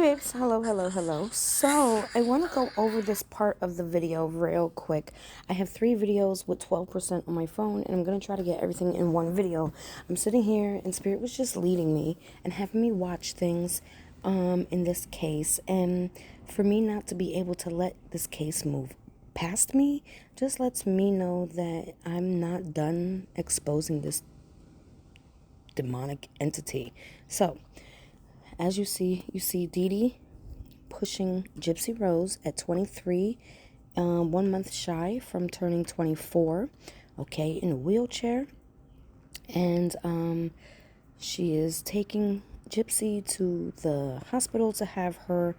babes, hello. So I want to go over this part of the video real quick. I have 3 videos with 12% on my phone, and I'm going to try to get everything in one video. I'm sitting here and Spirit was just leading me and having me watch things in this case, and for me not to be able to let this case move past me just lets me know that I'm not done exposing this demonic entity. So as you see Dee Dee pushing Gypsy Rose at 23, 1 month shy from turning 24, okay, in a wheelchair. And she is taking Gypsy to the hospital to have her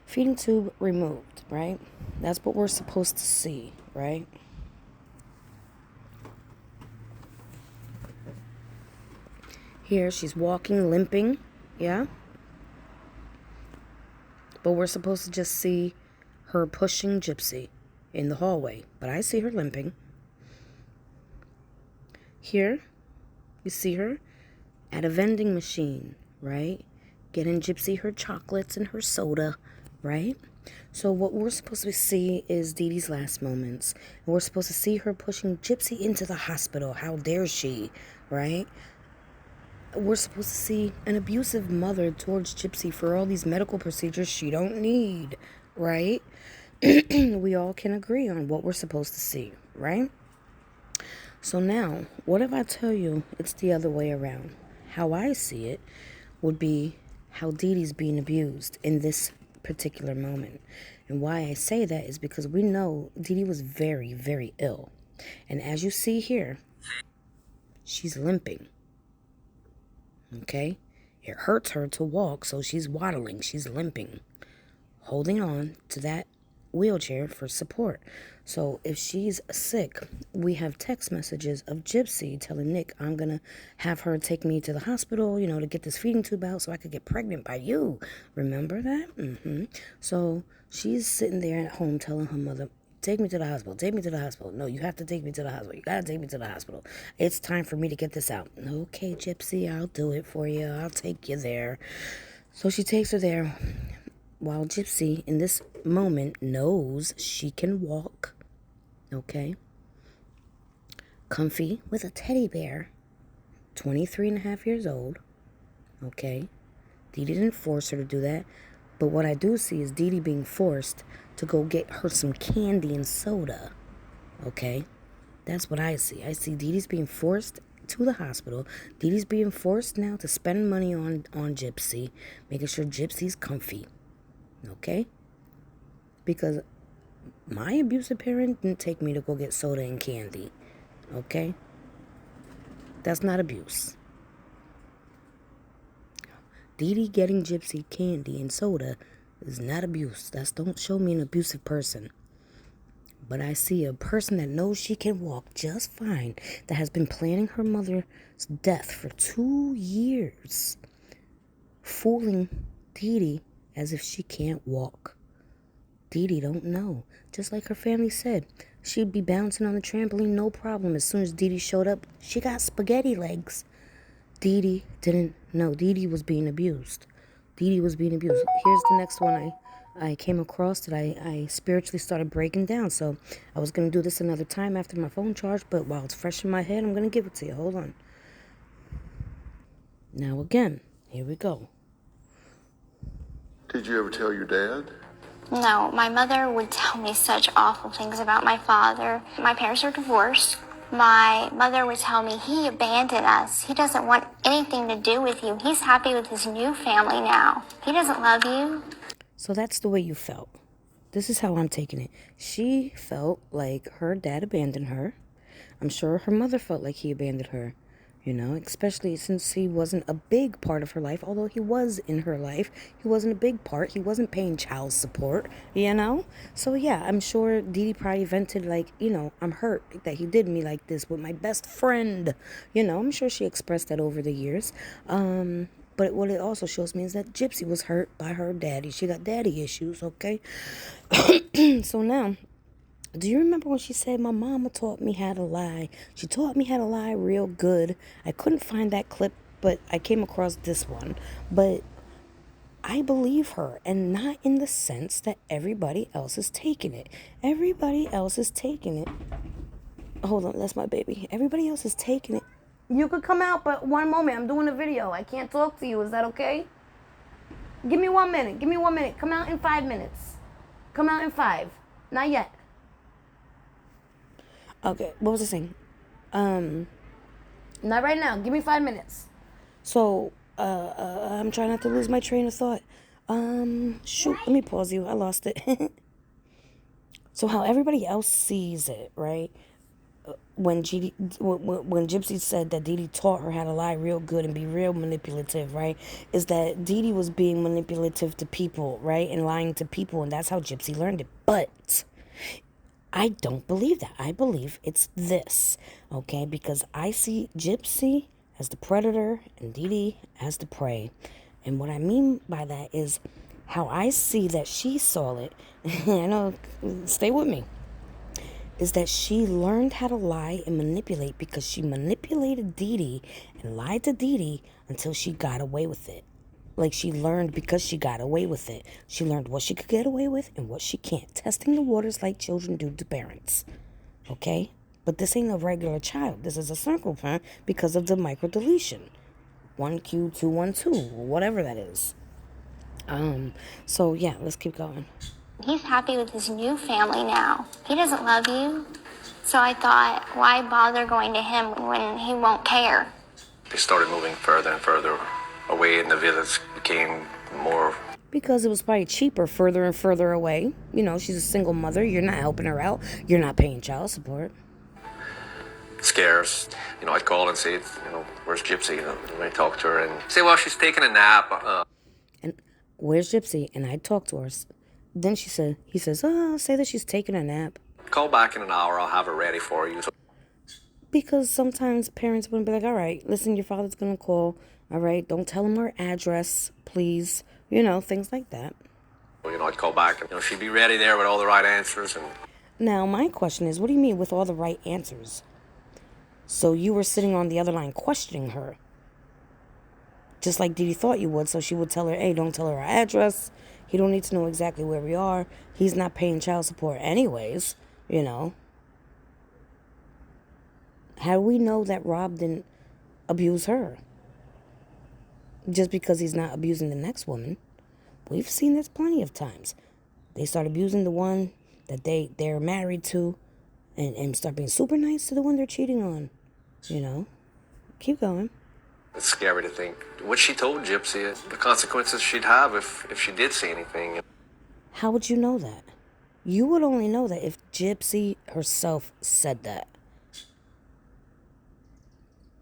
feeding tube removed, right? That's what we're supposed to see, right? Here she's walking, limping, yeah? But we're supposed to just see her pushing Gypsy in the hallway. But I see her limping. Here, you see her at a vending machine, right? Getting Gypsy her chocolates and her soda, right? So what we're supposed to see is Dee Dee's last moments. And we're supposed to see her pushing Gypsy into the hospital. How dare she, right? We're supposed to see an abusive mother towards Gypsy for all these medical procedures she don't need, right? We all can agree on what we're supposed to see, right? So now, what if I tell you it's the other way around? How I see it would be how Dee Dee's being abused in this particular moment. And why I say that is because we know Dee Dee was very, very ill. And as you see here, she's limping. Okay? It hurts her to walk, so she's waddling, she's limping, holding on to that wheelchair for support. So if she's sick, we have text messages of Gypsy telling Nick, I'm gonna have her take me to the hospital, to get this feeding tube out so I could get pregnant by you. Remember that? So she's sitting there at home telling her mother, take me to the hospital. No, you have to take me to the hospital. You gotta take me to the hospital. It's time for me to get this out. Okay, Gypsy, I'll do it for you. I'll take you there. So she takes her there. While Gypsy, in this moment, knows she can walk, okay, comfy with a teddy bear, 23 and a half years old, okay. Dee Dee didn't force her to do that, but what I do see is Dee Dee being forced to go get her some candy and soda, okay. That's what I see. I see Dee Dee's being forced to the hospital. Dee Dee's being forced now to spend money on Gypsy, making sure Gypsy's comfy. Okay? Because my abusive parent didn't take me to go get soda and candy. Okay? That's not abuse. Dee Dee getting Gypsy candy and soda is not abuse. Don't show me an abusive person. But I see a person that knows she can walk just fine, that has been planning her mother's death for 2 years, fooling Dee Dee as if she can't walk. Dee Dee don't know. Just like her family said, she'd be bouncing on the trampoline, no problem. As soon as Dee Dee showed up, she got spaghetti legs. Dee Dee didn't know. Dee Dee was being abused. Here's the next one I came across that I spiritually started breaking down. So I was going to do this another time after my phone charged, but while it's fresh in my head, I'm going to give it to you. Hold on. Now again, here we go. Did you ever tell your dad? No, my mother would tell me such awful things about my father. My parents are divorced. My mother would tell me he abandoned us. He doesn't want anything to do with you. He's happy with his new family now. He doesn't love you. So that's the way you felt. This is how I'm taking it. She felt like her dad abandoned her. I'm sure her mother felt like he abandoned her. Especially since he wasn't a big part of her life, although he was in her life. He wasn't a big part. He wasn't paying child support, So, yeah, I'm sure Dee Dee probably vented like, I'm hurt that he did me like this with my best friend. I'm sure she expressed that over the years. But what it also shows me is that Gypsy was hurt by her daddy. She got daddy issues, okay? So now, do you remember when she said, my mama taught me how to lie? She taught me how to lie real good. I couldn't find that clip, but I came across this one. But I believe her, and not in the sense that everybody else is taking it. Everybody else is taking it. Hold on, that's my baby. Everybody else is taking it. You could come out, but one moment. I'm doing a video. I can't talk to you. Is that okay? Give me 1 minute. Give me 1 minute. Come out in 5 minutes. Come out in 5. Not yet. Okay, what was I saying? Not right now. Give me 5 minutes. So, I'm trying not to lose my train of thought. Shoot, let me pause you. I lost it. So how everybody else sees it, right? When Gypsy said that Dee Dee taught her how to lie real good and be real manipulative, right? Is that Dee Dee was being manipulative to people, right? And lying to people, and that's how Gypsy learned it. But I don't believe that. I believe it's this, okay? Because I see Gypsy as the predator and Dee Dee as the prey. And what I mean by that is how I see that she saw it. I know, stay with me. Is that she learned how to lie and manipulate because she manipulated Dee Dee and lied to Dee Dee until she got away with it. Like, she learned because she got away with it. She learned what she could get away with and what she can't. Testing the waters like children do to parents. Okay? But this ain't a regular child. This is a circle parent because of the micro deletion. 1Q212, whatever that is. So yeah, let's keep going. He's happy with his new family now. He doesn't love you. So I thought, why bother going to him when he won't care? They started moving further and further away, and the village became more... Because it was probably cheaper further and further away. You know, she's a single mother. You're not helping her out. You're not paying child support. scarce. I'd call and say, where's Gypsy? And I'd talk to her and say, well, she's taking a nap. And where's Gypsy? And I talked to her. Then he says, say that she's taking a nap. Call back in an hour. I'll have her ready for you. Because sometimes parents wouldn't be like, all right, listen, your father's going to call. All right, don't tell him her address, please. Things like that. I'd call back and, she'd be ready there with all the right answers. And now, my question is, what do you mean with all the right answers? So you were sitting on the other line questioning her. Just like Dee Dee thought you would, so she would tell her, hey, don't tell her our address. He don't need to know exactly where we are. He's not paying child support anyways, How do we know that Rob didn't abuse her? Just because he's not abusing the next woman. We've seen this plenty of times. They start abusing the one that they're married to and start being super nice to the one they're cheating on. Keep going. it's scary to think what she told Gypsy, the consequences she'd have if she did see anything. How would you know that? You would only know that if Gypsy herself said that.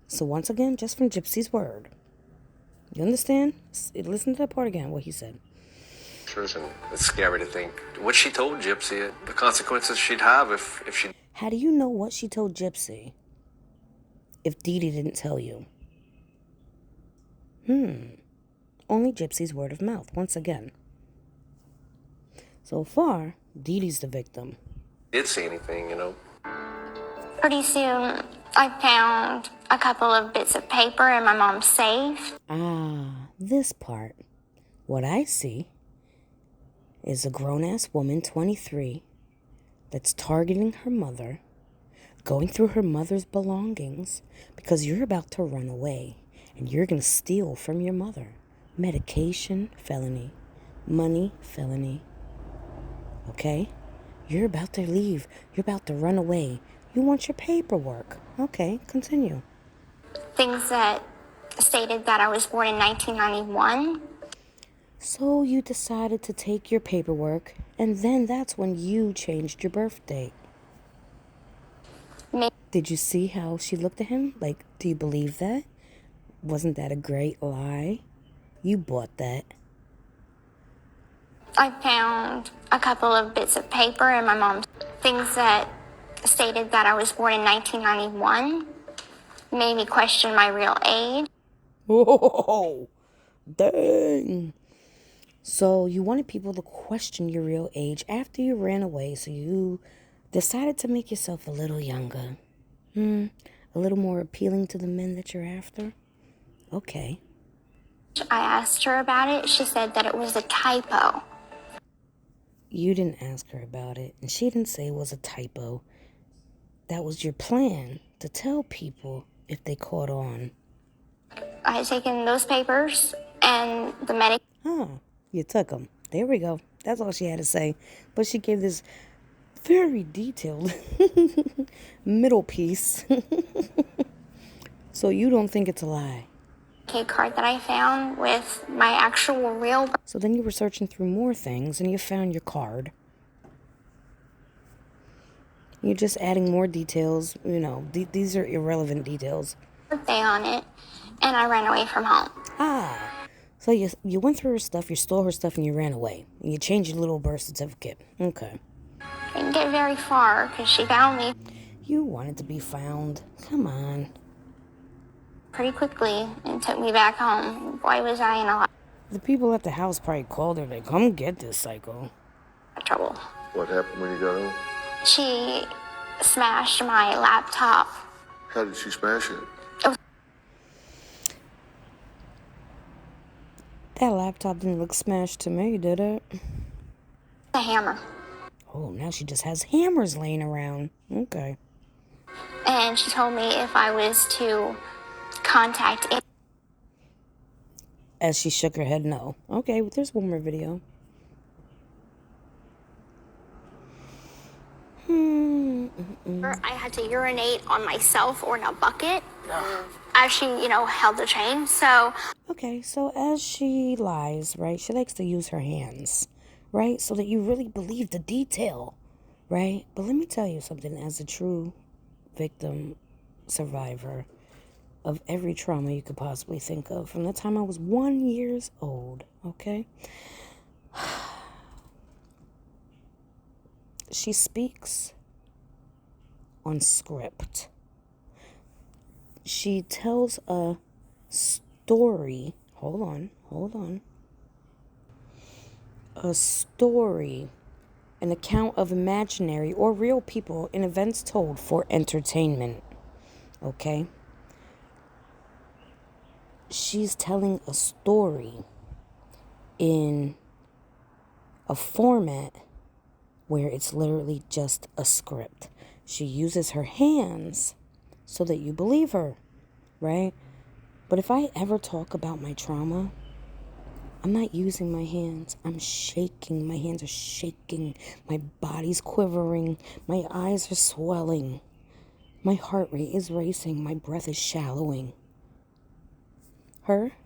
So once again, just from Gypsy's word. You understand? Listen to that part again, what he said. And it's scary to think what she told Gypsy, the consequences she'd have if she... How do you know what she told Gypsy if Dee Dee didn't tell you? Only Gypsy's word of mouth, once again. So far, Dee Dee's the victim. Did see anything, Pretty soon, I found a couple of bits of paper in my mom's safe. This part. What I see is a grown-ass woman, 23, that's targeting her mother, going through her mother's belongings, because you're about to run away, and you're going to steal from your mother. Medication, felony. Money, felony. Okay? You're about to leave. You're about to run away. You want your paperwork. Okay, continue. Things that stated that I was born in 1991. So you decided to take your paperwork, and then that's when you changed your birth date. Did you see how she looked at him? Like, do you believe that? Wasn't that a great lie? You bought that. I found a couple of bits of paper in my mom's things that stated that I was born in 1991. Made me question my real age. Oh, dang. So you wanted people to question your real age after you ran away, so you decided to make yourself a little younger. A little more appealing to the men that you're after? Okay. I asked her about it. She said that it was a typo. You didn't ask her about it, and she didn't say it was a typo. That was your plan, to tell people if they caught on. I had taken those papers and the medic. You took them. There we go. That's all she had to say. But she gave this very detailed middle piece. So you don't think it's a lie. Card that I found with my actual real. So then you were searching through more things and you found your card. You're just adding more details. You know, these are irrelevant details. Birthday on it, and I ran away from home. So you went through her stuff, you stole her stuff, and you ran away. And you changed your little birth certificate. Okay. I didn't get very far because she found me. You wanted to be found. Come on. Pretty quickly and took me back home. Boy, was I in a lot The people at the house probably called her like, come get this psycho. of trouble. What happened when you got home? She smashed my laptop. How did she smash it? That laptop didn't look smashed to me, did it? A hammer. Oh, now she just has hammers laying around. Okay. And she told me if I was to contact it. As she shook her head, no. Okay, well, there's one more video. I had to urinate on myself or in a bucket as she, held the chain. So. Okay, so as she lies, right, she likes to use her hands, right, so that you really believe the detail, right? But let me tell you something, as a true victim, survivor of every trauma you could possibly think of, from the time I was 1 year old, okay? She speaks on script. She tells a story. Hold on. A story, an account of imaginary or real people in events told for entertainment. Okay? She's telling a story in a format where it's literally just a script. She uses her hands so that you believe her, right? But if I ever talk about my trauma, I'm not using my hands. I'm shaking. My hands are shaking. My body's quivering. My eyes are swelling. My heart rate is racing. My breath is shallowing.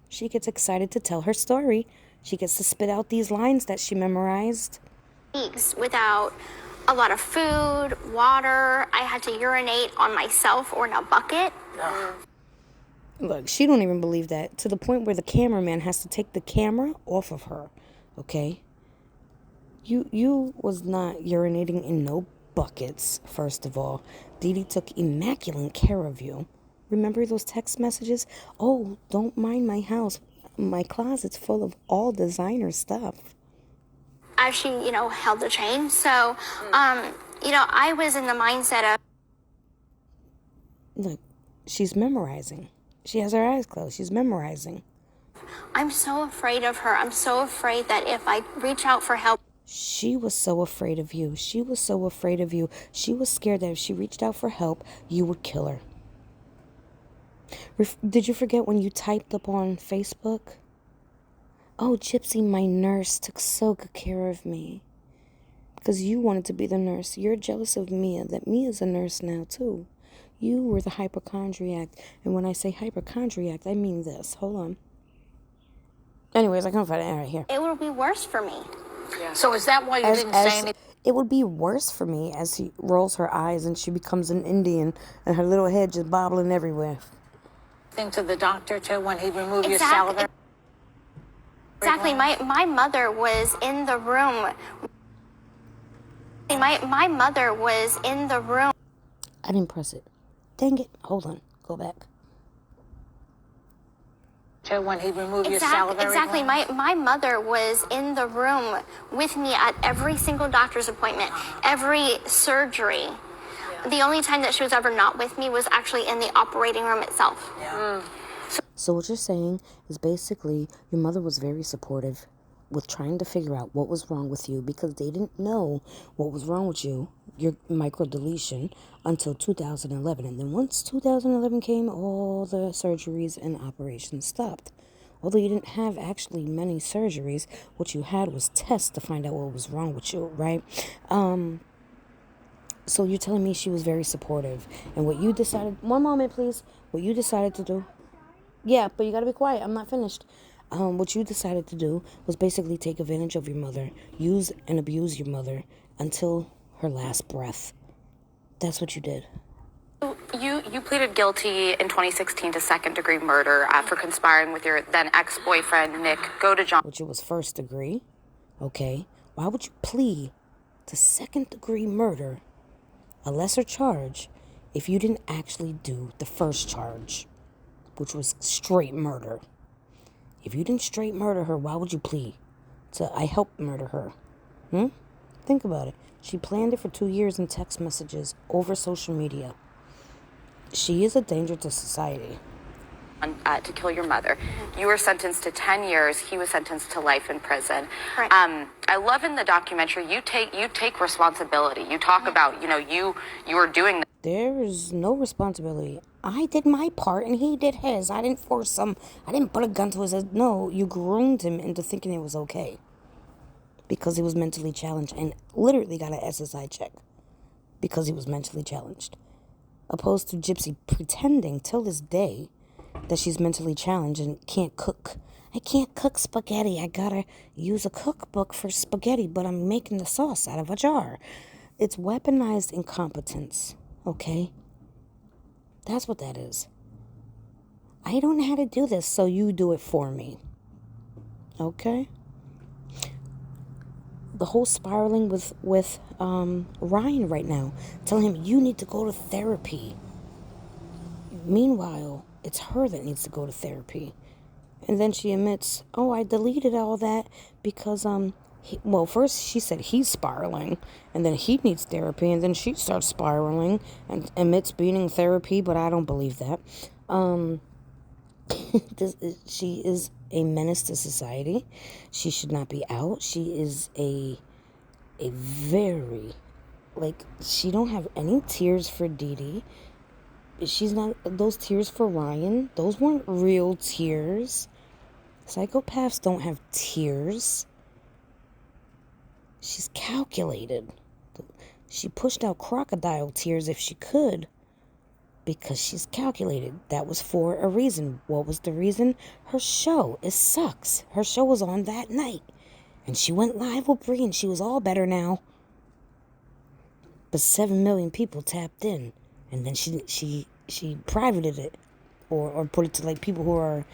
She gets excited to tell her story. She gets to spit out these lines that she memorized. Weeks without a lot of food, water. I had to urinate on myself or in a bucket. Look, she don't even believe that, to the point where the cameraman has to take the camera off of her, okay? You was not urinating in no buckets, first of all. Dee Dee took immaculate care of you. Remember those text messages? Oh, don't mind my house. My closet's full of all designer stuff. As she, held the chain. So, I was in the mindset of. Look, she's memorizing. She has her eyes closed. She's memorizing. I'm so afraid of her. I'm so afraid that if I reach out for help. She was so afraid of you. She was so afraid of you. She was scared that if she reached out for help, you would kill her. Did you forget when you typed up on Facebook? Oh, Gypsy, my nurse took so good care of me. Because you wanted to be the nurse. You're jealous of Mia, that Mia's a nurse now, too. You were the hypochondriac. And when I say hypochondriac, I mean this. Hold on. Anyways, I can't find it right here. It would be worse for me. Yeah. So is that why you didn't say anything? It would be worse for me as she rolls her eyes and she becomes an Indian and her little head just bobbling everywhere. To the doctor, too, when he removed your salivary? Exactly. My mother was in the room. My mother was in the room. I didn't press it. Dang it. Hold on. Go back. When he removed your salivary Exactly. glands? My mother was in the room with me at every single doctor's appointment, every surgery. The only time that she was ever not with me was actually in the operating room itself. Yeah. So what you're saying is basically your mother was very supportive with trying to figure out what was wrong with you because they didn't know what was wrong with you, your microdeletion, until 2011. And then once 2011 came, all the surgeries and operations stopped. Although you didn't have actually many surgeries, what you had was tests to find out what was wrong with you, right? So you're telling me she was very supportive. And what you decided... One moment, please. What you decided to do... Yeah, but you gotta be quiet. I'm not finished. What you decided to do was basically take advantage of your mother, use and abuse your mother until her last breath. That's what you did. You pleaded guilty in 2016 to second-degree murder for conspiring with your then ex-boyfriend, Nick Godejohn. Which it was first degree. Okay. Why would you plead to second-degree murder, a lesser charge, if you didn't actually do the first charge, which was straight murder? If you didn't straight murder her, why would you plead to I helped murder her? Think about it. She planned it for 2 years in text messages over social media. She is a danger to society. To kill your mother. You were sentenced to 10 years. He was sentenced to life in prison. Right. I love in the documentary you take responsibility. You talk about, you were doing. There is no responsibility. I did my part and he did his. I didn't force him. I didn't put a gun to his head. No, you groomed him into thinking it was okay. Because he was mentally challenged and literally got an SSI check. Because he was mentally challenged. Opposed to Gypsy pretending till this day that she's mentally challenged and can't cook. I can't cook spaghetti. I gotta use a cookbook for spaghetti, but I'm making the sauce out of a jar. It's weaponized incompetence, okay? That's what that is. I don't know how to do this, so you do it for me. Okay? The whole spiraling with Ryan right now, telling him you need to go to therapy. Meanwhile, it's her that needs to go to therapy. And then she admits, oh, I deleted all that because, first she said he's spiraling, and then he needs therapy, and then she starts spiraling and admits being in therapy, but I don't believe that. She is a menace to society. She should not be out. She is a very, she don't have any tears for Dee Dee. She's not, those tears for Ryan, those weren't real tears. Psychopaths don't have tears. She's calculated. She pushed out crocodile tears if she could, because she's calculated. That was for a reason. What was the reason? Her show. It sucks. Her show was on that night. And she went live with Brie and she was all better now. But 7 million people tapped in. And then she privated it. Or put it to people who are,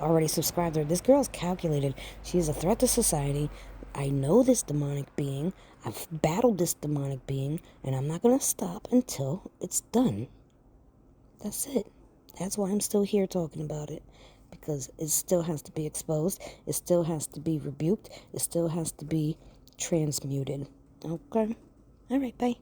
already subscribed to her. This girl's calculated. She is a threat to society. I know this demonic being. I've battled this demonic being. And I'm not going to stop until it's done. That's it. That's why I'm still here talking about it. Because it still has to be exposed. It still has to be rebuked. It still has to be transmuted. Okay? All right, bye.